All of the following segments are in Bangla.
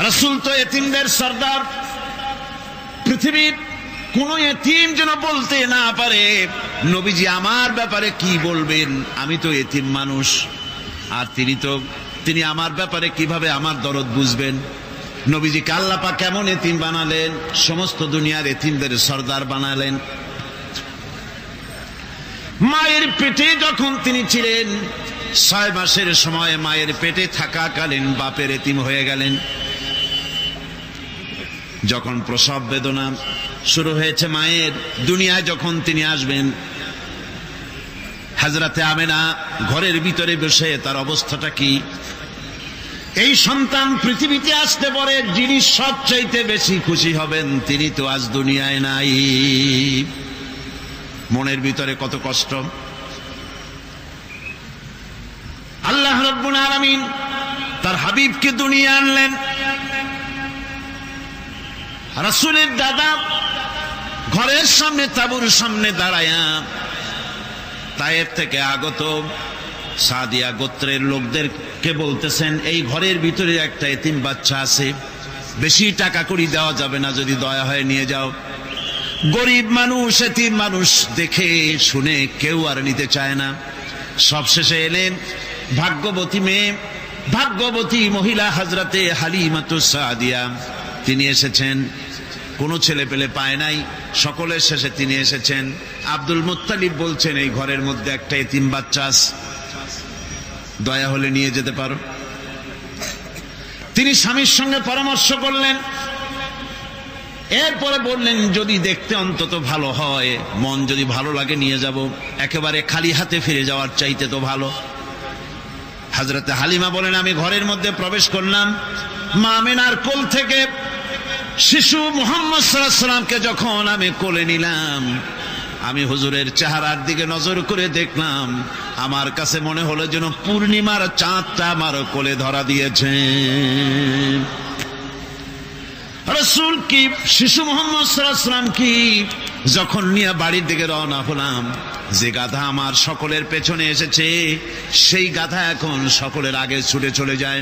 রাসূল তো এতিমদের সর্দার। পৃথিবীর কোন এতিম যেন বলতে না পারে নবীজি আমার ব্যাপারে কি বলবেন, আমি তো এতিম মানুষ, আর তিনি আমার ব্যাপারে কিভাবে আমার দরদ বুঝবেন। নবীজিকে আল্লাহ পাক কেমন এতিম বানালেন, সমস্ত দুনিয়ার এতিমদের সর্দার বানালেন। মায়ের পেটে যখন তিনি ছিলেন 6 মাসের সময় মায়ের পেটে থাকাকালীন বাপের এতিম হয়ে গেলেন। যখন প্রসব বেদনা শুরু হয়েছে মায়ের, দুনিয়ায় যখন তিনি আসবেন, হযরতে আমেনা ঘরের ভিতরে বসে তার অবস্থাটা কি, এই সন্তান পৃথিবীতে আসতে পারে যিনি সবচাইতে বেশি খুশি হবেন তিনি তো আজ দুনিয়ায় নাই। মনের ভিতরে কত কষ্ট। আল্লাহ রাব্বুল আলামিন তার হাবিবকে দুনিয়া আনলেন। রাসূলের দাদা ঘরের সামনে তাঁবুর সামনে দাঁড়ায়া তায়েফ থেকে আগত সাদিয়া গোত্রের লোকদেরকে বলতেছেন, এই ঘরের ভিতরে একটা এতিম বাচ্চা আছে, বেশি টাকা কড়ি দেওয়া যাবে না, যদি দয়া হয় নিয়ে যাও। গরিব মানুষ, এতিম মানুষ দেখে শুনে কেউ আর নিতে চায় না। সবশেষে এলেন ভাগ্যবতী মেয়ে, ভাগ্যবতী মহিলা হযরতে হালিমাতুস সাদিয়া। তিনি এসেছেন, কোনো ছেলে পেলে পায় নাই, সকলের শেষে তিনি এসেছেন। আব্দুল মুত্তালিব বলছেন, এই ঘরের মধ্যে একটা এতিম বাচ্চা আছে, দয়া হলে নিয়ে যেতে পারো। তিনি স্বামীর সঙ্গে পরামর্শ করলেন, এরপরে বললেন যদি দেখতে অন্তত ভালো হয়, মন যদি ভালো লাগে নিয়ে যাব, একেবারে খালি হাতে ফিরে যাওয়ার চাইতে তো ভালো। হযরতে হালিমা বলেন, আমি ঘরের মধ্যে প্রবেশ করলাম, মা আমিনার কোল থেকে শিশু মুহাম্মদ সাল্লাল্লাহু আলাইহি সাল্লামকে যখন আমি কোলে নিলাম, আমি হুজুরের চেহারার দিকে নজর করে দেখলাম, আমার কাছে মনে হলো যেন পূর্ণিমার চাঁদটা আমার কোলে ধরা দিয়েছে। রাসূল কি শিশু মুহাম্মদ সাল্লাল্লাহু আলাইহি সাল্লাম কি যখন নিয়ে বাড়ির দিকে রওনা হলাম, যে গাধা আমার সকলের পেছনে এসেছে সেই গাধা এখন সকলের আগে ছুটে চলে যায়।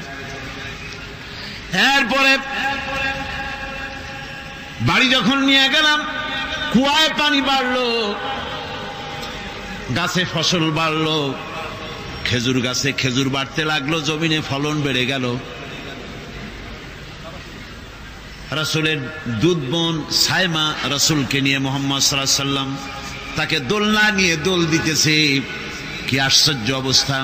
এরপরে বাড়ি যখন নিয়ে গেলাম, কুয়ায় পানি বাড়লো, গাছে ফসল বাড়লো, খেজুর গাছে খেজুর বাড়তে লাগলো, জমিনে ফলন বেড়ে গেল। রাসূলের দুধ বোন সাইমা রাসূলকে নিয়ে মুহাম্মদ সাল্লাল্লাহু আলাইহি সাল্লাম তাকে দোলনা নিয়ে দোল দিতেছে। কি আশ্চর্য অবস্থা!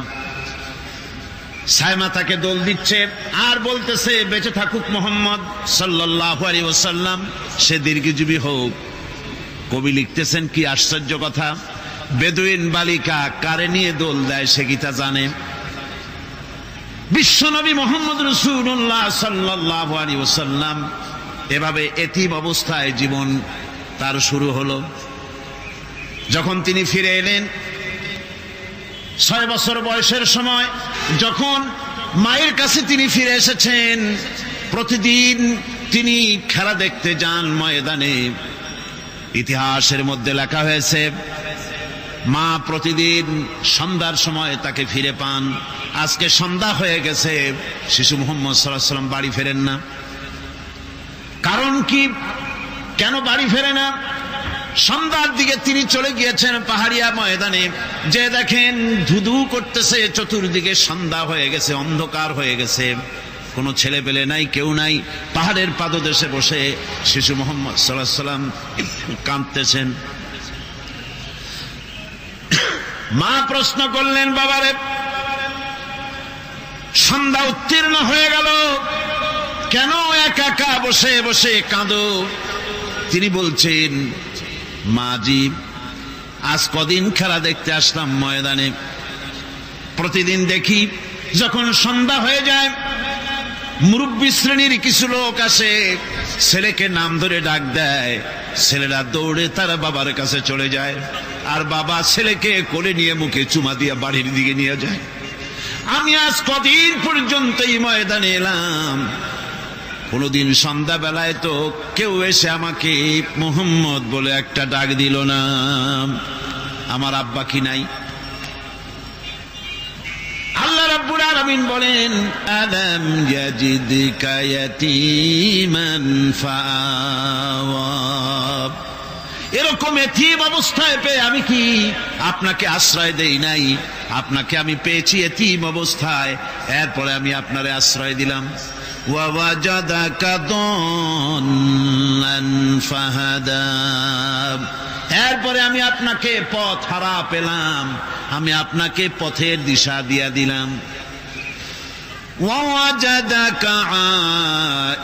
সাইমা তাকে দোল দিচ্ছে আর বলতেছে, বেঁচে থাকুক মুহাম্মদ সাল্লাল্লাহু আলাইহি ওয়াসাল্লাম, সে দীর্ঘজীবী হোক। কবি লিখতেছেন, কি আশ্চর্য কথা, বেদুইন বালিকা কারে নিয়ে দোল দেয় সে কি তা জানে? বিশ্বনবী মুহাম্মদ রাসূলুল্লাহ সাল্লাল্লাহু আলাইহি ওয়াসাল্লাম এভাবে এতিম অবস্থায় জীবন তার শুরু হলো। যখন তিনি ফিরে এলেন 6 বছর বয়সের সময়, যখন মায়ের কাছে তিনি ফিরে এসেছেন, প্রতিদিন তিনি খেলা দেখতে যান ময়দানে। ইতিহাসের মধ্যে লেখা হয়েছে, মা প্রতিদিন সন্ধ্যার সময় তাকে ফিরে পান। আজকে সন্ধ্যা হয়ে গেছে, শিশু মুহাম্মদ সাল্লাল্লাহু আলাইহি ওয়াসাল্লাম বাড়ি ফেরেন না। কারণ কি, কেন বাড়ি ফেরে না? সন্ধ্যার দিকে তিনি চলে গিয়েছেন পাহাড়িয়া ময়দানে, যে দেখেন ধুধু করতেছে, চতুর্দিকে সন্ধ্যা হয়ে গেছে, অন্ধকার হয়ে গেছে, কোনো ছেলে পেলে নাই, কেউ নাই। পাহাড়ের পাদদেশে বসে শিশু মুহাম্মদ সাল্লাল্লাহু আলাইহি ওয়াসাল্লাম কাঁদতেছেন। মা প্রশ্ন করলেন, বাবারে সন্ধ্যা উত্তীর্ণ হয়ে গেল, কেন একা একা বসে বসে কাঁদো? তিনি বলছেন, মাজি আজ কদিন খেলা দেখতে আসলাম ময়দানে, প্রতিদিন দেখি যখন সন্ধ্যা হয়ে যায় মুরব্বী শ্রেণীর কিছু লোক আসে, ছেলেকে নাম ধরে ডাক দেয়, ছেলেরা দৌড়ে তার বাবার কাছে চলে যায়, আর বাবা ছেলেকে কোলে নিয়ে মুখে চুমা দিয়ে বাড়ির দিকে নিয়ে যায়। আমি আজ কদিন পর্যন্ত এই ময়দানে এলাম, কোনদিন সন্ধ্যা বেলায় তো কেউ এসে আমাকে মুহাম্মদ বলে একটা ডাক দিল না। আমার আব্বা কি নাই? আল্লাহ রাব্বুল আলামিন আলামিন বলেন, আলাম ইয়াজিদকা ইয়াতীমান ফাআওয়া, এরকম এতিম অবস্থায় পেয়ে আমি কি আপনাকে আশ্রয় দেই নাই? আপনাকে আমি পেয়েছি এতিম অবস্থায়, এরপরে আমি আপনারে আশ্রয় দিলাম। ওয়া ওয়াজাদাকা দাল্লান ফাহাদা, এরপরে আমি আপনাকে পথ হারা পেলাম, আমি আপনাকে পথের দিশা দিয়া দিলাম। ওয়া ওয়াজাদাকা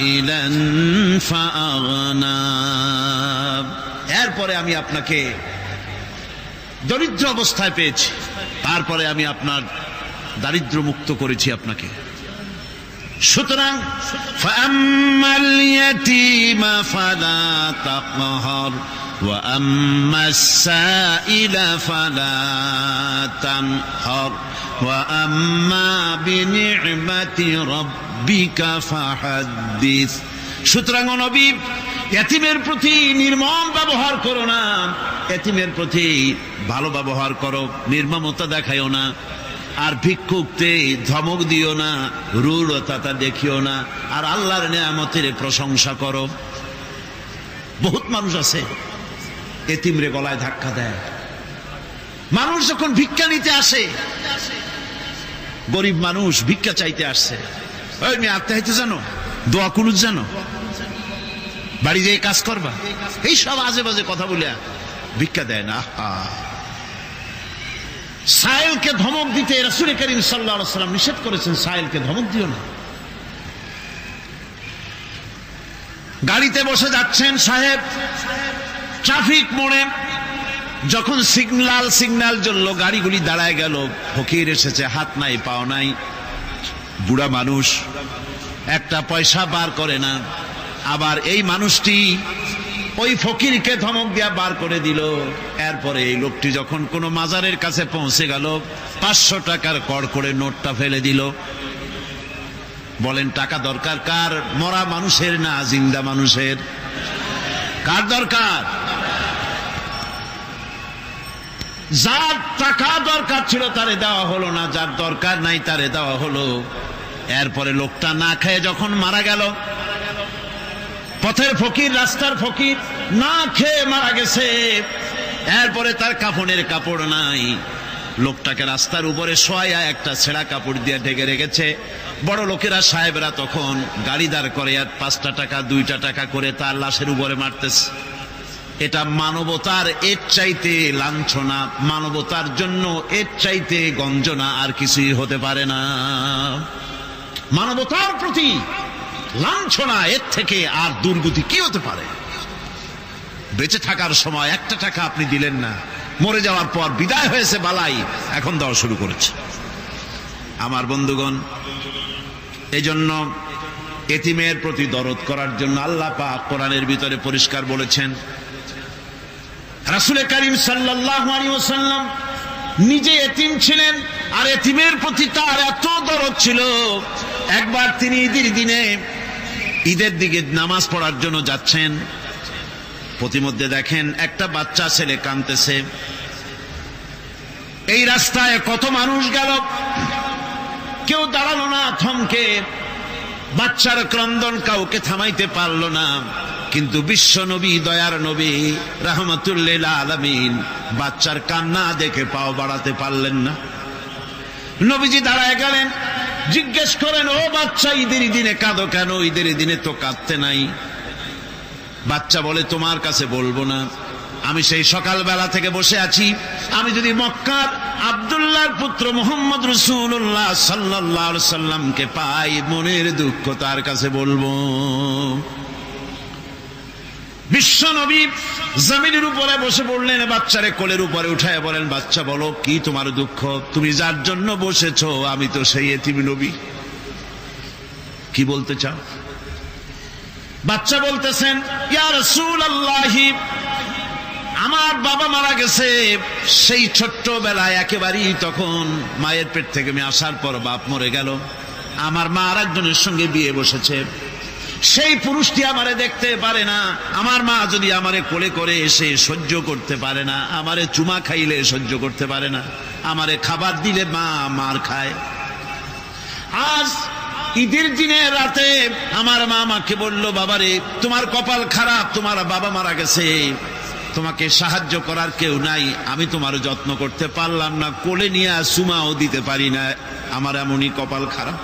আইলান ফাআগনা, এরপরে আমি আপনাকে দরিদ্র অবস্থায় পেয়েছি, তারপরে আমি আপনার দারিদ্র মুক্ত করেছি আপনাকে। সুতরাং ফাআম্মাল ইয়াতীমা ফালা তাকহার ওয়া আম্মাস সাইলা ফালা তানহার ওয়া আম্মা বিনি'মাতি রাব্বিকা ফাহাদ্দিস। সুতরাং নবী, এতিমের প্রতি নির্মম ব্যবহার করো না, এতিমের প্রতি ভালো ব্যবহার করো, নির্মমতা দেখাইও না। আর ভিক্ষুককে ধমক দিও না, রূঢ়তা দেখিও না, আর আল্লাহর নিয়ামতের প্রশংসা করো। বহুত মানুষ আছে এতিমরে গলায় ধাক্কা দেয়। মানুষ যখন ভিক্ষা নিতে আসে, গরিব মানুষ ভিক্ষা চাইতে আসছে, ওই মেয়ে আত্মহত্যা জানো, দোয়া কুনুত জানো, বাড়ি যেয়ে কাজ করবা, এই সব আজে বাজে কথা বলিয়া ভিক্ষা দেয় না। সাইলকে ধমক দিতে রাসূল করিম সাল্লাল্লাহু আলাইহি ওয়াসাল্লাম নিষেধ করেছেন, সাইলকে ধমক দিও না। গাড়িতে বসে যাচ্ছেন সাহেব, ট্রাফিক মোড়ে যখন সিগন্যাল জ্বলল, গাড়িগুলি দাঁড়ায় গেল, ফকির এসেছে, হাত নাই পাও নাই, বুড়া মানুষ, একটা পয়সা বার করে না। আবার এই মানুষটি ওই ফকিরকে ধমক দিয়া বার করে দিল। এরপরে এই লোকটি যখন কোন মাজারের কাছে পৌঁছে গেল, 500 টাকার কড় করে নোটটা ফেলে দিল। বলেন টাকা দরকার কার? মরা মানুষের না জিন্দা মানুষের? কার দরকার? যার টাকা দরকার ছিল তারে দেওয়া হলো না, যার দরকার নাই তারে দেওয়া হলো। এরপরে লোকটা না খেয়ে যখন মারা গেল, পথের ফকির, রাস্তার ফকির, না খেয়ে মারা গেছে। এরপরে তার কাফনের কাপড় নাই, লোকটাকে রাস্তার উপরে শোয়া একটা ছেঁড়া কাপড় দিয়ে ঢেকে রেখেছে। বড় লোকেরা, সাহেবরা তখন গাড়ি দাঁড় করে আর 5টা টাকা 2টা টাকা করে তার লাশের উপরে মারতেছে। এটা মানবতার এর চাইতে লাঞ্ছনা, মানবতার জন্য এর চাইতে গঞ্জনা আর কিছুই হতে পারে না। মানবতার প্রতি লাঞ্ছনা, এর থেকে আর দুর্গতি কি হতে পারে? বেঁচে থাকার সময় 1টা টাকা আপনি দিলেন না, মরে যাওয়ার পর বিদায় হয়েছে বালাই, এখন দেওয়া শুরু করেছে। আমার বন্ধুগণ, এজন্য এতিমের প্রতি দরদ করার জন্য আল্লাহ পাক কোরআনের ভিতরে পরিষ্কার বলেছেন। রাসূল করিম সাল্লাল্লাহু আলাইহি ওয়াসাল্লাম নিজে এতিম ছিলেন, আর এতিমের প্রতি তার এত দরদ ছিল, একবার তিনি ঈদের দিকে নামাজ পড়ার জন্য যাচ্ছেন। প্রতিমধ্যে দেখেন একটা বাচ্চা ছেলে কাঁদতেছে। এই রাস্তায় কত মানুষ গেল, কেউ দাঁড়ালো না থমকে, বাচ্চার ক্রন্দন কাউকে থামাইতে পারল না। কিন্তু বিশ্ব নবী, দয়ার নবী রাহমাতুল লিল আলামিন বাচ্চার কান্না দেখে পাও বাড়াতে পারলেন না। নবীজি দাঁড়ায় গেলেন, জিজ্ঞেস করেন, ও বাচ্চা, ঈদের দিনে কাঁদো কেন? ঈদের দিনে তো কাঁদতে নাই। বাচ্চা বলে, তোমার কাছে বলবো না, আমি সেই সকালবেলা থেকে বসে আছি, আমি যদি মক্কার আব্দুল্লাহর পুত্র মুহাম্মদ রাসূলুল্লাহ সাল্লাল্লাহু আলাইহি সাল্লামকে পাই, মনের দুঃখ তার কাছে বলবো। বিশ্ব নবী জমিনের উপরে বসে পড়লেন, বাচ্চারে কোলের উপরে উঠায় বলেন, বাচ্চা বলো কি তোমার দুঃখ? তুমি যার জন্য বসেছো আমি তো সেই এতিম নবী, কি বলতে চাও? বাচ্চা বলতেছেন, ইয়া রাসূলুল্লাহ, আমার বাবা মারা গেছে সেই ছোট্টবেলায়, একেবারেই তখন মায়ের পেট থেকে আমি আসার পর বাপ মরে গেল, আমার মা আর একজনের সঙ্গে বিয়ে বসেছে, সেই পুরুষটি আমারে দেখতে পারে না, আমার মা যদি আমারে কোলে করে এসে সহ্য করতে পারে না, আমারে চুমা খাইলে সহ্য করতে পারে না, আমারে খাবার দিলে মা মার খায়। আজ ঈদের দিনে রাতে আমার মা আমাকে বলল, বাবারে তোমার কপাল খারাপ, তোমার বাবা মারা গেছে, তোমাকে সাহায্য করার কেউ নাই, আমি তোমার যত্ন করতে পারলাম না, কোলে নিয়ে সুমাও দিতে পারি না, আমার এমনই কপাল খারাপ।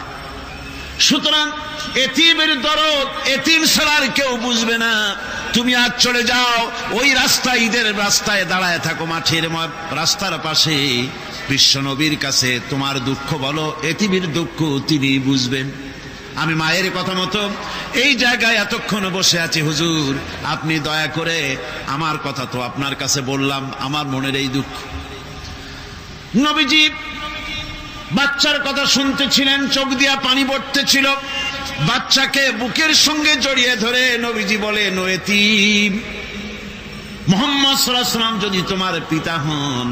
সুতরাং এতিমের দরদ এতিম ছাড়া আর কেউ বুঝবে না। তুমি আজ চলে যাও, ওই রাস্তায়, ঈদের রাস্তায় দাঁড়ায় থাকো, মাঠের রাস্তার পাশে, বিশ্বনবীর কাছে তোমার দুঃখ বলো, এতিমের দুঃখ তিনি বুঝবেন। আমি মায়ের কথা মতো এই জায়গায় এতক্ষণ বসে আছি, হুজুর আপনি দয়া করে, আমার কথা তো আপনার কাছে বললাম, আমার মনের এই দুঃখ। নবীজি বাচ্চার কথা শুনতেছিলেন, চোখ দিয়া পানি পড়তেছিল, বাচ্চাকে বুকের সঙ্গে জড়িয়ে ধরে নবীজি বলেন, ও এতিম, মুহাম্মদ সাল্লাল্লাহু আলাইহি ওয়াসাল্লাম যদি তোমার পিতা হন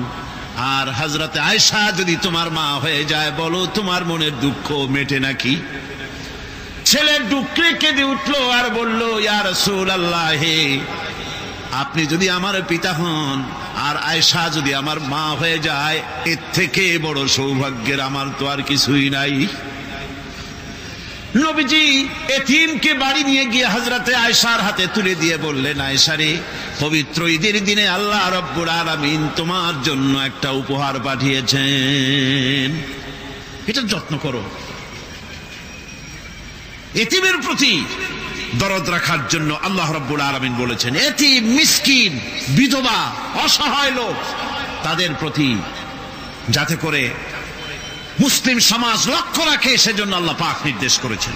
আর হযরতে আয়েশা যদি তোমার মা হয়ে যায়, বলো তোমার মনের দুঃখ মেটে নাকি? ছেলে ডুকরে কেঁদে উঠলো আর বলল, ইয়া রাসূলুল্লাহ, হে আপনি যদি আমার পিতা হন আর আয়েশা যদি আমার মা হয়ে যায়, এর থেকে বড় সৌভাগ্যের আমার তো আর কিছুই নাই। নবীজি এতিমকে বাড়ি নিয়ে গিয়ে হযরতে আয়েশার হাতে তুলে দিয়ে বললেন, আয়েশা রে, পবিত্র ঈদের দিনে আল্লাহ রাব্বুল আলামিন তোমার জন্য একটা উপহার পাঠিয়েছেন, এটা যত্ন করো। এতিমের প্রতি দরদ রাখার জন্য আল্লাহ রাব্বুল আলামিন বলেছেন, এতিম, মিসকিন, বিধবা, অসহায় লোক, তাদের প্রতি যাতে করে মুসলিম সমাজ লক্ষ্য রাখে, সেজন্য আল্লাহ পাক নির্দেশ করেছেন।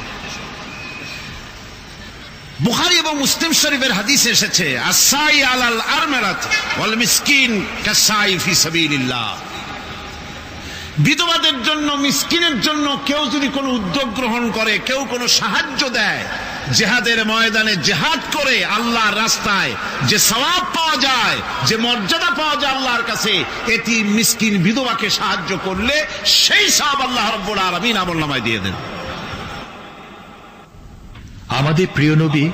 বুখারী এবং মুসলিম শরীফের হাদিসে এসেছে, আস-সাই আলাল আরমালাত ওয়াল মিসকিন কাস-সাই ফি সাবিলিল্লাহ। বিধবাদের জন্য, মিসকিনের জন্য কেউ যদি কোনো উদ্যোগ গ্রহণ করে, কেউ কোনো সাহায্য দেয়, জিহাদের ময়দানে জিহাদ করে আল্লাহর রাস্তায় যে সওয়াব পাওয়া যায়, যে মর্যাদা পাওয়া যায় আল্লাহর কাছে, এতিম, মিসকিন, বিধবাকে সাহায্য করলে সেই সওয়াব আল্লাহ রাব্বুল আলামিন আমলনামায় দিয়ে দেন। আমাদের প্রিয় নবী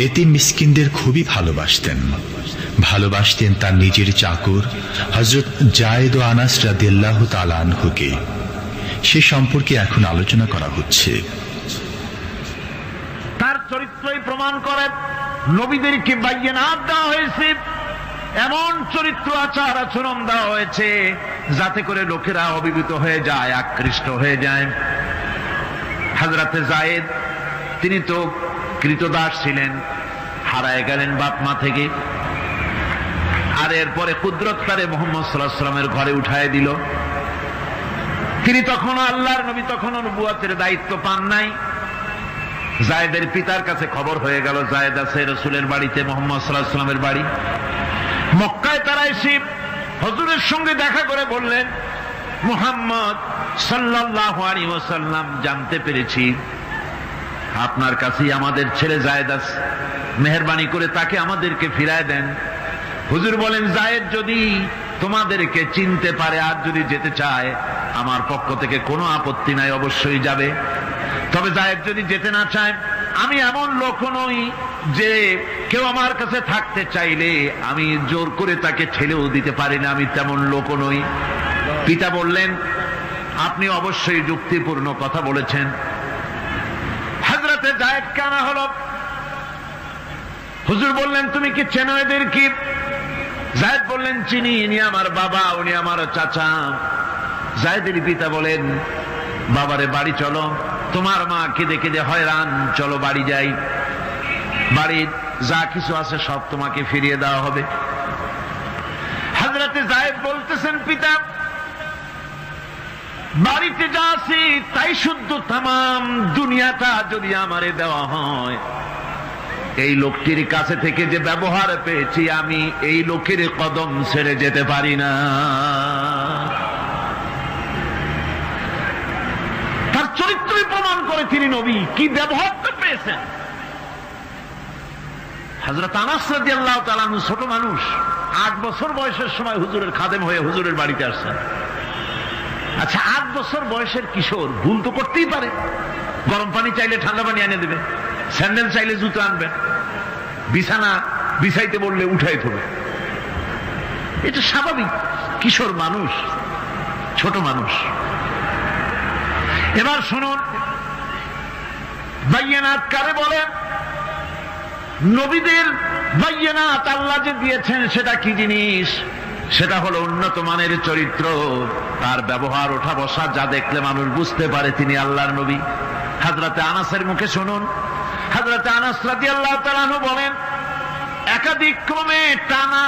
এতিম মিসকিনদের খুবই ভালোবাসতেন তার নিজের চাকর হযরত যায়েদ ও আনাস রাদিয়াল্লাহু তাআলা আনহুকে। সে সম্পর্কে এখন আলোচনা করা হচ্ছে। তার চরিত্রই প্রমাণ করে নবীদেরকে বায়নাত দেওয়া হয়েছে, এমন চরিত্র, আচার আচরণ দেওয়া হয়েছে যাতে করে লোকেরা অভিভূত হয়ে যায়, আকৃষ্ট হয়ে যায়। হযরতে যায়েদ, তিনি তো কৃতদাস ছিলেন, হারায় গেলেন বাপ মা থেকে, আর এরপরে কুদরত তারে মুহাম্মদ সাল্লাল্লাহু আলাইহি ওয়াসাল্লামের ঘরে উঠায় দিল। তিনি তখন আল্লাহর নবী, তখন নবুয়তের দায়িত্ব পান নাই। যায়েদের পিতার কাছে খবর হয়ে গেল, যায়েদ আছে রাসূলের বাড়িতে, মুহাম্মদ সাল্লাল্লাহু আলাইহি ওয়াসাল্লামের বাড়ি মক্কায়। তারা এসে হুজুরের সঙ্গে দেখা করে বললেন, মুহাম্মদ সাল্লাল্লাহু আলাইহি ওয়াসাল্লাম, জানতে পেরেছি আপনার কাছেই আমাদের ছেলে যায়েদ আছে, মেহেরবানি করে তাকে আমাদেরকে ফিরায় দেন। হুজুর বলেন, যায়েদ যদি তোমাদেরকে চিনতে পারে আর যদি যেতে চায়, আমার পক্ষ থেকে কোনো আপত্তি নাই, অবশ্যই যাবে। তবে যায়েদ যদি যেতে না চায়, আমি এমন লোক নই যে কেউ আমার কাছে থাকতে চাইলে আমি জোর করে তাকে ঠেলেও দিতে পারি না, আমি তেমন লোক নই। পিতা বললেন, আপনি অবশ্যই যুক্তিপূর্ণ কথা বলেছেন। হযরতে যায়েদ কানা হলো। হুজুর বললেন, তুমি কি চেনো এদের? কি? যায়েদ বললেন, চিনি, ইনি আমার বাবা, উনি আমার চাচা। যায়েদের পিতা বলেন, বাবারে বাড়ি চলো, তোমার মা কেঁদে কেঁদে হয়রান, চলো বাড়ি যাই, বাড়ির যা কিছু আছে সব তোমাকে ফিরিয়ে দেওয়া হবে। হযরতে যায়েদ বলতেছেন, পিতা বাড়িতে যা আছি তাই শুদ্ধ, তামাম দুনিয়াটা যদি আমারে দেওয়া হয়, এই লোকটির কাছে থেকে যে ব্যবহার পেয়েছি, আমি এই লোকের কদম ছেড়ে যেতে পারি না। তার চরিত্রই প্রমাণ করে তিনি নবী, কি ব্যবহারটা পেয়েছেন। হযরত আনাস রাদিয়াল্লাহু তাআলা আনহু ছোট মানুষ, 8 বছর বয়সের সময় হুজুরের খাদেম হয়ে হুজুরের বাড়িতে আসছেন। আচ্ছা, 8 বছর বয়সের কিশোর ভুল তো করতেই পারে, গরম পানি চাইলে ঠান্ডা পানি এনে দেবে, স্যান্ডেল চাইলে জুতো আনবে, বিছানা বিছাইতে বললে উঠাই দেবে, এটা স্বাভাবিক। কিশোর মানুষ, ছোট মানুষ। এবার শুনুন, বাইয়ানাত কারে বলে? নবীদের বাইয়ানাত আল্লাহ যে দিয়েছেন সেটা কি জিনিস? সেটা হলো উন্নত মানের চরিত্র, তার ব্যবহার, ওঠা বসা যা দেখলে মানুষ বুঝতে পারে তিনি আল্লাহর নবী। হযরতে আনাসের মুখে শুনুন, হযরতে আনাস রাদিয়াল্লাহু তাআলা আনহু বলেন, একাধিক ক্রমে টানা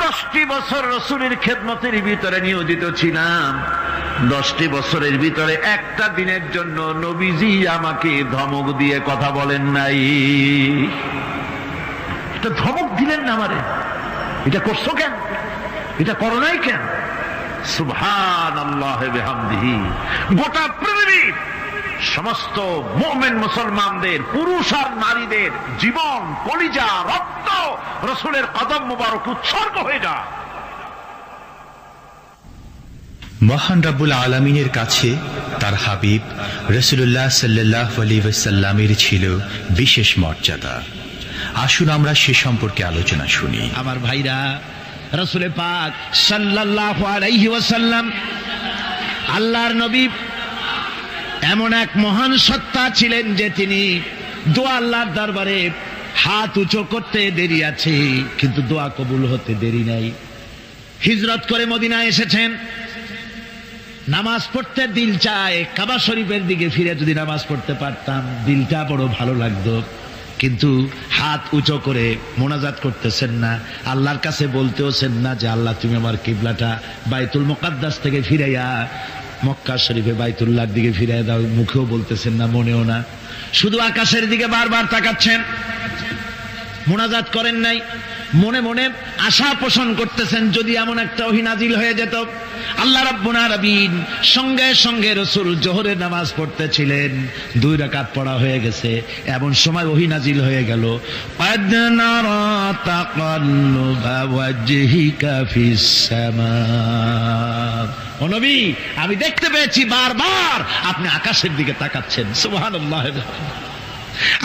10টি বছর রাসূলের খেদমতের ভিতরে নিয়োজিত ছিলাম। 10টি বছরের ভিতরে একটা দিনের জন্য নবীজি আমাকে ধমক দিয়ে কথা বলেন নাই। এটা ধমক দিলেন না আমারে, এটা করছো কেন, এটা করো নাই কেন? সুবহানাল্লাহ বিহামদিহি। গোটা পৃথিবীর সমস্ত মুমিন মুসলমানদের, পুরুষ আর নারীদের জীবন, কলিজা, রক্ত রাসূলের কদম মুবারক উৎসর্গ হয়ে যায়। মহান রব্বুল আলামিনের কাছে তার হাবিব রাসূলুল্লাহ সাল্লাল্লাহু আলাইহি ওয়াসাল্লামের ছিল বিশেষ মর্যাদা। আসুন আমরা সে সম্পর্কে আলোচনা শুনি। আমার ভাইরা, রাসূল পাক সাল্লাল্লাহু আলাইহি ওয়াসাল্লাম আল্লাহর নবী এমন এক মহান সত্তা ছিলেন যে তিনি দোয়া আল্লাহর দরবারে হাত উঁচু করতে দেরি আছে, কিন্তু দোয়া কবুল হতে দেরি নাই। হিজরত করে মদিনায় এসেছেন, নামাজ পড়তে দিল চায়, কাবা শরীফের দিকে ফিরে যদি নামাজ পড়তে পারতাম দিলটা বড় ভালো লাগতো, কিন্তু হাত উঁচু করে মোনাজাত করতেছেন না, আল্লাহর কাছে বলতেওছেন না যে আল্লাহ তুমি আমার কিবলাটা বাইতুল মুকাদ্দাস থেকে ফিরাইয়া মক্কা শরীফে বাইতুল্লাহর দিকে ফিরাই দাও, মুখেও বলতেছেন না, মনেও না, শুধু আকাশের দিকে বারবার তাকাচ্ছেন, মোনাজাত করেন নাই। মনে মনে আশা পোষণ করতেছেন যদি এমন একটা ওহী নাজিল হয়ে যেত। আল্লাহ রাব্বুল আলামিন সঙ্গে সঙ্গে রাসূল জোহরের নামাজ পড়তেছিলেন, 2 রাকাত পড়া হয়ে গেছে, এমন সময় ওহী নাজিল হয়ে গেল, ক্বাদ নারা তাকাল্লুবা ওয়াজহিকা ফিস সামা। ও নবী, আমি দেখতে পেয়েছি বারবার আপনি আকাশের দিকে তাকাচ্ছেন। সুবহানাল্লাহ,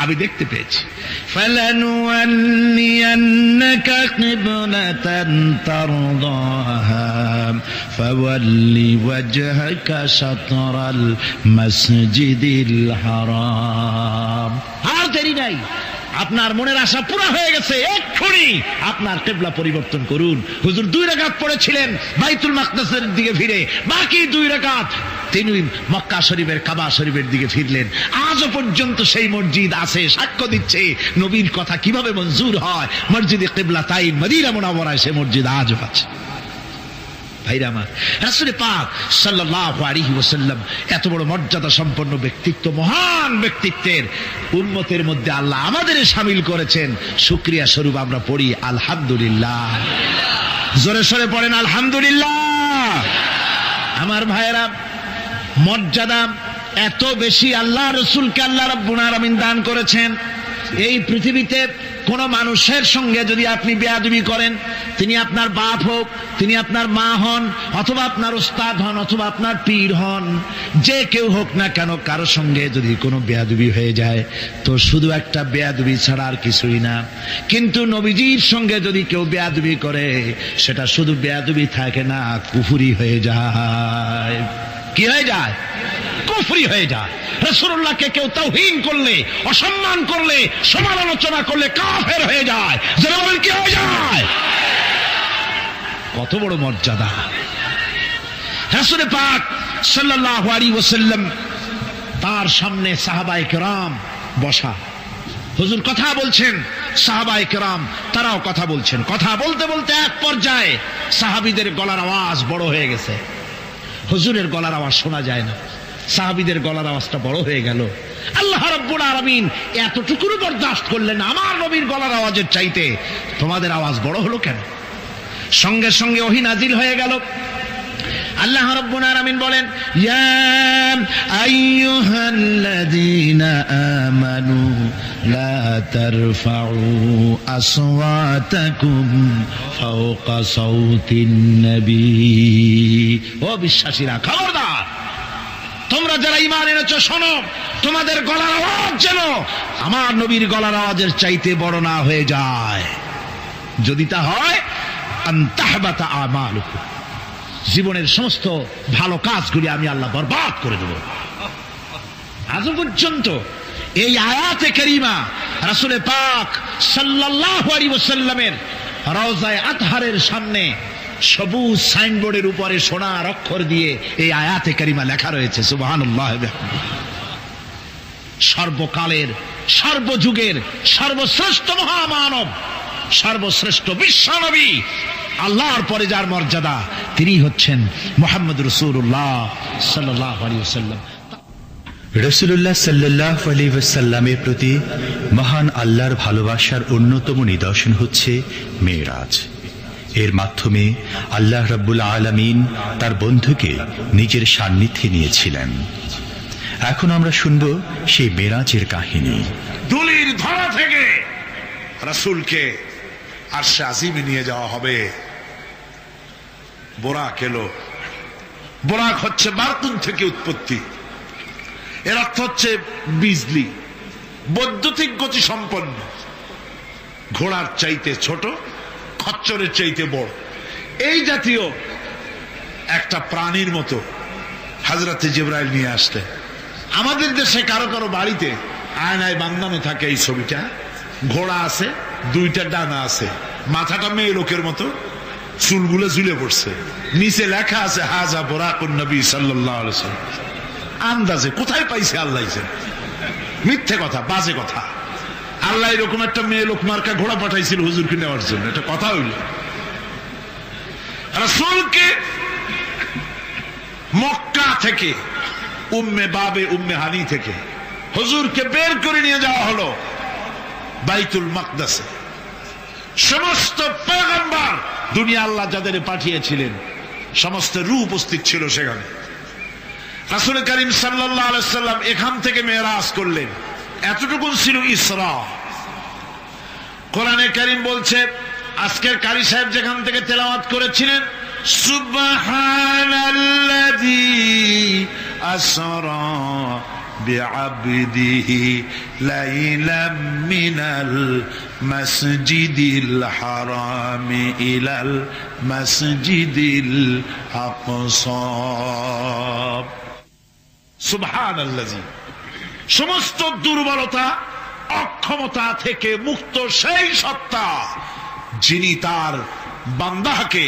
আমি দেখতে পেয়েছি। ফালানুওয়াল্লিয়ান্নাকা কিবলাতান তারদাহা ফাওয়াল্লি ওয়াজহাকা শাতরাল মাসজিদিল হারাম। আর দেরি নাই, আপনার মনের আশা পুরা হয়ে গেছে, এক্ষুনি আপনার কিবলা পরিবর্তন করুন। হুজুর 2 রাকাত পড়েছিলেন বাইতুল মাকদাসের দিকে ফিরে, বাকি 2 রাকাত তিনি মক্কা শরীফের কাবা শরীফের দিকে ফিরলেন। আজও পর্যন্ত সেই মসজিদ আছে, সাক্ষ্য দিচ্ছে নবীর কথা কিভাবে মঞ্জুর হয়। মসজিদে কিবলাতাইন মদিনা মুনাওয়ারায় সে মসজিদ আজও আছে। ভাইরা আমার, রাসূল পাক সাল্লাল্লাহু আলাইহি ওয়াসাল্লাম এত বড় মর্যাদা সম্পন্ন ব্যক্তিত্ব, মহান ব্যক্তিত্বের উম্মতের মধ্যে আল্লাহ আমাদের শামিল করেছেন। শুকরিয়া স্বরূপ আমরা পড়ি আলহামদুলিল্লাহ। জোরে সরে পড়েন আলহামদুলিল্লাহ। আমার ভাইরা, মর্যাদা এত বেশি আল্লাহ রাসূলকে আল্লাহ রাব্বুল আলামিন দান করেছেন। এই পৃথিবীতে কোন মানুষের সঙ্গে যদি আপনি বেয়াদবি করেন, তিনি আপনার বাপ হোক, তিনি আপনার মা হন, অথবা আপনার উস্তাদ হন, অথবা আপনার পীর হন, যে কেউ হোক না কেন, কারো সঙ্গে যদি কোনো বেয়াদবি হয়ে যায় তো শুধু একটা বেয়াদবি ছাড়া আর কিছুই না। কিন্তু নবীজির সঙ্গে যদি কেউ বেয়াদবি করে, সেটা শুধু বেয়াদবি থাকে না, কুফরি হয়ে যায়। কি হয়ে যায়? কুফরি হয়ে যায়। রাসূলুল্লাহকে কেউ তাওহীন করলে, অসম্মান করলে, সমালোচনা করলে কাফের হয়ে যায়। যারা বলেন কি হয়ে যায়? কত বড় মর্যাদা! রাসূল পাক সাল্লাল্লাহু আলাইহি ওয়াসাল্লাম, তার সামনে সাহাবায়ে কেরাম বসা, হুজুর কথা বলছেন, সাহাবায়ে কেরাম তারাও কথা বলছেন। কথা বলতে বলতে এক পর্যায়ে সাহাবীদের গলার আওয়াজ বড় হয়ে গেছে, হুজুরের গলার আওয়াজ শোনা যায় না, সাহাবীদের গলার আওয়াজটা বড় হয়ে গেল। আল্লাহ রাব্বুল আলামিন এতটুকু বরদাস্ত করলেন, আমার নবীর গলার আওয়াজের চাইতে তোমাদের আওয়াজ বড় হলো কেন? সঙ্গে সঙ্গে ওহী নাজিল হয়ে গেল। আল্লাহ রাব্বুল আলামিন বলেন, ইয়া আইয়ুহাল্লাযীনা আমানু লা তারফাউ আসওয়াতাকুম ফাওকা সাওতিন নবী। ও বিশ্বাসীরা, খবরদার, তোমরা যারা ঈমান এনেছো শোনো, তোমাদের গলার আওয়াজ যেন আমার নবীর গলার আওয়াজের চাইতে বড় না হয়ে যায়। যদি তা হয়, আনতাহবাতা আমালুকুম, জীবনের সমস্ত ভালো কাজগুলি আমি আল্লাহ বরবাদ করে দেব। আজ পর্যন্ত এই আয়াতে কারিমা রাসূল পাক সাল্লাল্লাহু আলাইহি ওয়াসাল্লামের রওজায়ে আতহারের সামনে সবুজ সাইনবোর্ডের উপরে সোনার অক্ষর দিয়ে এই আয়াতে কারিমা লেখা রয়েছে সুবহানাল্লাহ। সর্বকালের, সর্বযুগের সর্বশ্রেষ্ঠ মহামানব, সর্বশ্রেষ্ঠ বিশ্বনবী, আল্লাহর পরে যার মর্যাদা, তিনি হচ্ছেন মুহাম্মদ রাসূলুল্লাহ সাল্লাল্লাহু আলাইহি ওয়াসাল্লাম। রাসূলুল্লাহ সাল্লাল্লাহু আলাইহি ওয়াসাল্লামের প্রতি মহান আল্লাহর ভালোবাসার অন্যতম নিদর্শন হচ্ছে মেরাজ। এর মাধ্যমে আল্লাহ রাব্বুল আলামিন তার বন্ধুকে নিজের সান্নিধ্যে নিয়েছিলেন। এখন আমরা শুনব সেই মেরাজের কাহিনী। দুলির ধরা থেকে রাসূলকে আরশে আজিমে নিয়ে যাওয়া হবে। বোরাক এলো। বোরাক হচ্ছে বারকুন থেকে উৎপত্তি। এর অর্থ হচ্ছে বিজলি, বৈদ্যুতিক গতি সম্পন্ন, ঘোড়ার চাইতে ছোট, খচ্চরের চাইতে বড়, এই জাতীয় একটা প্রাণীর মতো হযরতে জিবরাইল নিয়ে আসলেন। আমাদের দেশে কারো কারো বাড়িতে আয়নায় বাঁধানো থাকে এই ছবিটা। ঘোড়া আছে, দুইটা ডানা আছে, মাথাটা মেয়ে লোকের মতো, চুলগুলো ঝুলে পড়ছে, নিচে লেখা আছে হাজা বুরাকুন নবী সাল্লাল্লাহু আলাইহি ওয়াসাল্লাম। আন্দাজে কোথায় পাইছে আল্লাহ জানে, মিথ্যে কথা, বাজে কথা। আল্লাহ এরকম একটা মেয়ে লোক মার্কা ঘোড়া পাঠাইছিল হুজুরকে নেওয়ার জন্য, এটা কথা হইল। রাসূলকে মক্কা থেকে, উম্মে বাবে উম্মে হানি থেকে হুজুরকে বের করে নিয়ে যাওয়া হলো বাইতুল মাকদাসে। সমস্ত পয়গম্বর, দুনিয়া আল্লাহ যাদের পাঠিয়েছিলেন সমস্ত রূহ উপস্থিত ছিল সেখানে। রাসূল করিম সাল্লাল্লাহু আলাইহি ওয়াসাল্লাম এখান থেকে মেরাজ করলেন। এতটুকু ছিল ইসরা। কোরআনে কারীম বলছে, আজকের কারি সাহেব যেখান থেকে তেলাওয়াত করেছিলেন, সুবহানাল্লাযী আসরা বিআবদিহি লাইলাম মিনাল মাসজিদিল হারামি ইলাল মাসজিদিল আকসা। সুবহানাল্লাযী, সমস্ত দুর্বলতা, অক্ষমতা থেকে মুক্ত সেই সত্তা যিনি তার বান্দাকে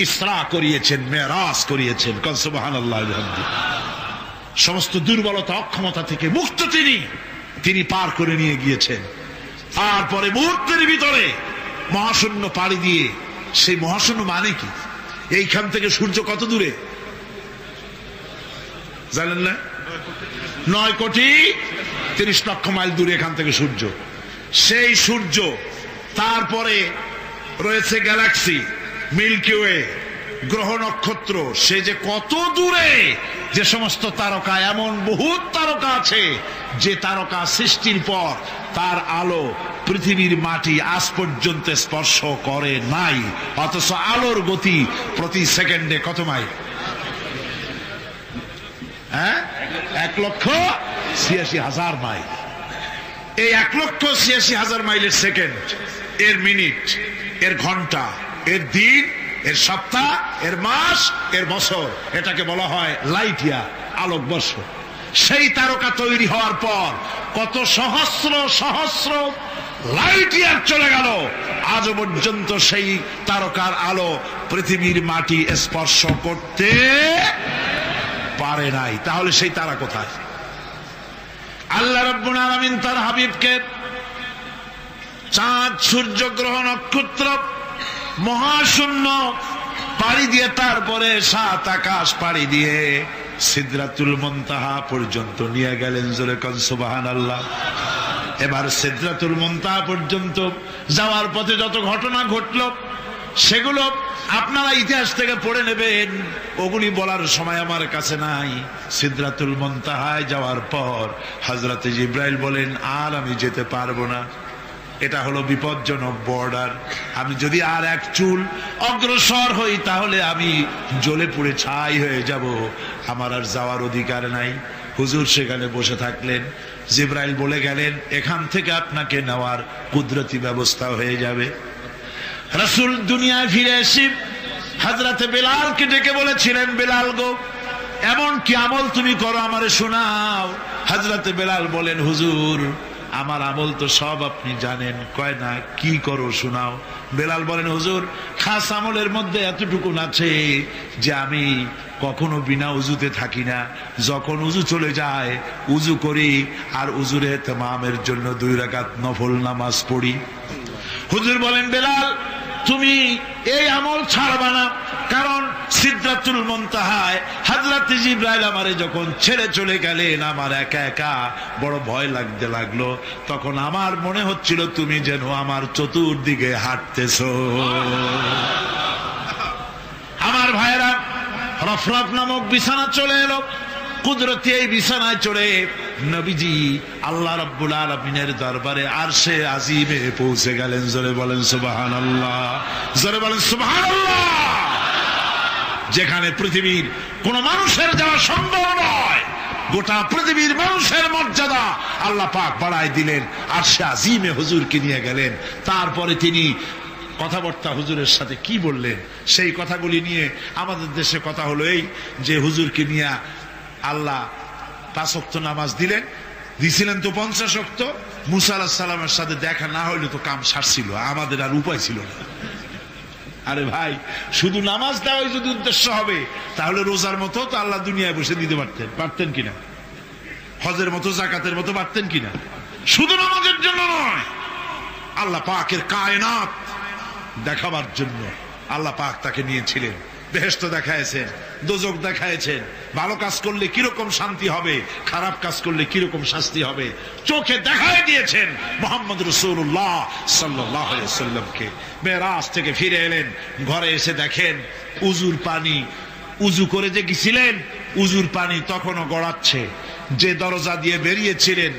ইসরা করিয়েছেন, মেরাজ করিয়েছেন। সুবহানাল্লাহ। সমস্ত দুর্বলতা, অক্ষমতা থেকে মুক্ত তিনি পার করে নিয়ে গিয়েছেন। তারপরে মুহূর্তের ভিতরে মহাশূন্য পাড়ি দিয়ে, সেই মহাশূন্য মানে কি? এইখান থেকে সূর্য কত দূরে জানেন না? 9,30,00,000 মাইল দূরে এখান থেকে সূর্য। সেই সূর্য, তারপরে রয়েছে গ্যালাক্সি, মিল্কি ওয়ে, গ্রহ নক্ষত্র, সে যে কত দূরে, যে সমস্ত তারকা, এমন বহুত তারকা আছে যে তারকা সৃষ্টির পর তার আলো পৃথিবীর মাটি আজ পর্যন্ত স্পর্শ করে নাই, অথচ আলোর গতি প্রতি সেকেন্ডে কত মাইল? 1,86,000 মাইল। এই 1,86,000 মাইলের সেকেন্ড, এর মিনিট, এর ঘন্টা, এর দিন, এর সপ্তাহ, এর মাস, এর বছর, এটাকে বলা হয় লাইট ইয়ার, আলোকবর্ষ। সেই তারকা তৈরি হওয়ার পর কত সহস্র সহস্র লাইট ইয়ার চলে গেল, আজও পর্যন্ত সেই তারকার আলো পৃথিবীর মাটি স্পর্শ করতে পারে নাই। তাহলে সেই তারা কোথায়? আল্লাহ রাব্বুল আলামিন তার হাবিবকে চাঁদ, সূর্য, গ্রহ, নক্ষত্র, মহাশূন্য পাড়ি দিয়ে, তারপরে 7 আকাশ পাড়ি দিয়ে সিদরাতুল মুনতাহা পর্যন্ত নিয়ে গেলেন। জোরে কোন সুবহানাল্লাহ। এবার সিদরাতুল মুনতাহা পর্যন্ত যাওয়ার পথে যত ঘটনা ঘটল, সেগুলো আপনারা ইতিহাস থেকে পড়ে নেবেন, ওগুলি বলার সময় আমার কাছে নাই। সিদরাতুল মুনতাহায় যাওয়ার পর হযরতে জিবরাইল বলেন, আর আমি যেতে পারবো না, এটা হলো বিপজ্জনক বর্ডার। আমি যদি আর এক চুল অগ্রসর হই তাহলে আমি জ্বলে পুড়ে ছাই হয়ে যাব, আমার আর যাওয়ার অধিকার নাই। হুজুর সেখানে বসে থাকলেন। জিবরাইল বলে গেলেন, এখান থেকে আপনাকে নেওয়ার কুদরতি ব্যবস্থা হয়ে যাবে। রাসূল দুনিয়ায় ফিরে এসে হযরতে বেলালকে ডেকে বলেছিলেন, বেলাল গো, এমন কি আমল তুমি করো আমারে শোনাও। হযরতে বেলাল বলেন, হুজুর আমার আমল তো সব আপনি জানেন। কয় না, কি করো শোনাও। বেলাল বলেন, হুজুর খাস আমলের মধ্যে এতটুকু আছে যে আমি কখনো বিনা উজুতে থাকি না, যখন উজু চলে যায় উজু করি আর উজুর ইহতিমামের জন্য 2 রাকাত নফল নামাজ পড়ি। হুজুর বলেন, বেলাল তুমি এই আমল ছাড়বা না, কারণ সিদরাতুল মুনতাহায় হযরত জিবরাইল আমারে যখন ছেড়ে চলে গেলেন আমার একা একা বড় ভয় লাগতে লাগলো। তখন আমার মনে হচ্ছিল তুমি যেন আমার চতুর্দিকে হাঁটতেছো। আমার ভাইরা, রফরফ নামক বিছানা চলে এলো। কুদরতি এই বিছানায় চড়ে নবীজি আল্লাহ রাব্বুল আলামিনের দরবারে আরশে আজিমে পৌঁছে গেলেন। জোরে বলেন সুবহানাল্লাহ, জোরে বলেন সুবহানাল্লাহ। যেখানে পৃথিবীর কোন মানুষের যাওয়া সম্ভব নয়, গোটা পৃথিবীর মানুষের মর্যাদা আল্লাহ পাক বাড়ায় দিলেন। আরশে আজিমে হুজুরকে নিয়ে গেলেন। তারপরে তিনি কথাবার্তা হুজুরের সাথে কি বললেন, সেই কথাগুলি নিয়ে আমাদের দেশে কথা হলো এই যে হুজুরকে নিয়ে আল্লাহ 5 ওয়াক্ত নামাজ দিছিলেন তো 50 ওয়াক্ত। মুসা আলাইহিস সালামের সাথে দেখা না হইলে তো কাম সারছিল, আমাদের আর উপায় ছিল না। আরে ভাই, শুধু নামাজ দেওয়াই যদি উদ্দেশ্য হবে তাহলে রোজার মতো তো আল্লাহ দুনিয়ায় বসে দিতে পারতেন কিনা, হজের মতো জাকাতের মতো পারতেন কিনা। শুধু নামাজের জন্য নয়, আল্লাহ পাকের কায়নাত দেখাবার জন্য আল্লাহ পাক তাকে নিয়েছিলেন। বেহেশত দেখাইছেন, দোজখ দেখাইছেন, ভালো কাজ করলে কিরকম শান্তি হবে, খারাপ কাজ করলে কিরকম শাস্তি হবে চোখে দেখাই দিয়েছেন মুহাম্মদ রাসূলুল্লাহ সাল্লাল্লাহু আলাইহি ওয়াসাল্লামকে। মেরাজ থেকে ফিরে এলেন, ঘরে এসে দেখেন উজুর পানি, উজু করে যে গেছিলেন উজুর পানি তখনও গড়াচ্ছে। যে দরজা দিয়ে বেরিয়েছিলেন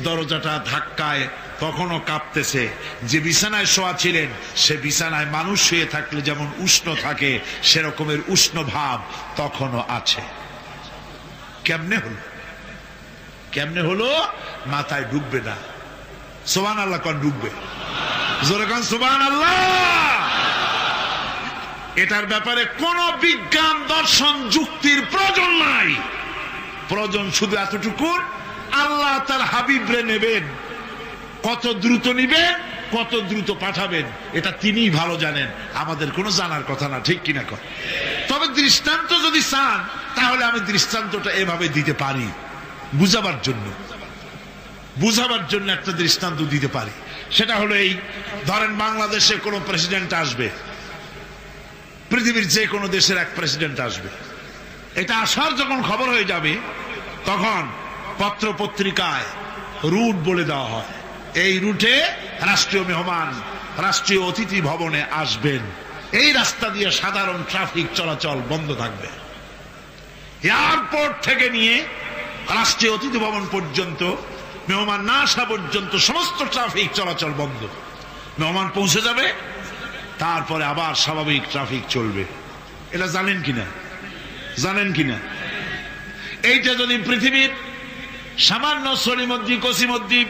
দরজাটা ধাক্কায় তখনও কাঁপতেছে। যে বিছানায় শোয়া ছিলেন সে বিছানায় মানুষ শুয়ে থাকলে যেমন উষ্ণ থাকে সেরকমের উষ্ণ ভাব তখনও আছে। কেমনে হলো মাথায় ঢুকবে না। সুবহানাল্লাহ কোন ঢুকবে, জোরে কোন সুবহানাল্লাহ। এটার ব্যাপারে কোন বিজ্ঞান দর্শন যুক্তির প্রয়োজন নাই। প্রয়োজন শুধু এতটুকু, আল্লাহ তার হাবিবরে নেবেন, কত দ্রুত নিবেন, কত দ্রুত পাঠাবেন এটা তিনিই ভালো জানেন, আমাদের কোনো জানার কথা না। ঠিক কিনা কর? তবে দৃষ্টান্ত যদি চান তাহলে আমি দৃষ্টান্তটা এভাবে দিতে পারি, বুঝাবার জন্য একটা দৃষ্টান্ত দিতে পারি। সেটা হলো এই, ধরেন বাংলাদেশে কোনো প্রেসিডেন্ট আসবে, পৃথিবীর যে কোনো দেশের এক প্রেসিডেন্ট আসবে। এটা আসার যখন খবর হয়ে যাবে তখন পত্র পত্রিকায় রুট বলে দেওয়া হয়, এই রুটে রাষ্ট্রীয় মেহমান রাষ্ট্রীয় অতিথি ভবনে আসবেন, এই রাস্তা দিয়ে সাধারণ ট্রাফিক চলাচল বন্ধ থাকবে। এয়ারপোর্ট থেকে নিয়ে রাষ্ট্রীয় অতিথি ভবন পর্যন্ত মেহমান না আসা পর্যন্ত সমস্ত ট্রাফিক চলাচল বন্ধ। মেহমান পৌঁছে যাবে, তারপরে আবার স্বাভাবিক ট্রাফিক চলবে। এটা জানেন কিনা? এইটা যদি পৃথিবীর সামান্য সলিমদ্দি কসিমদ্দি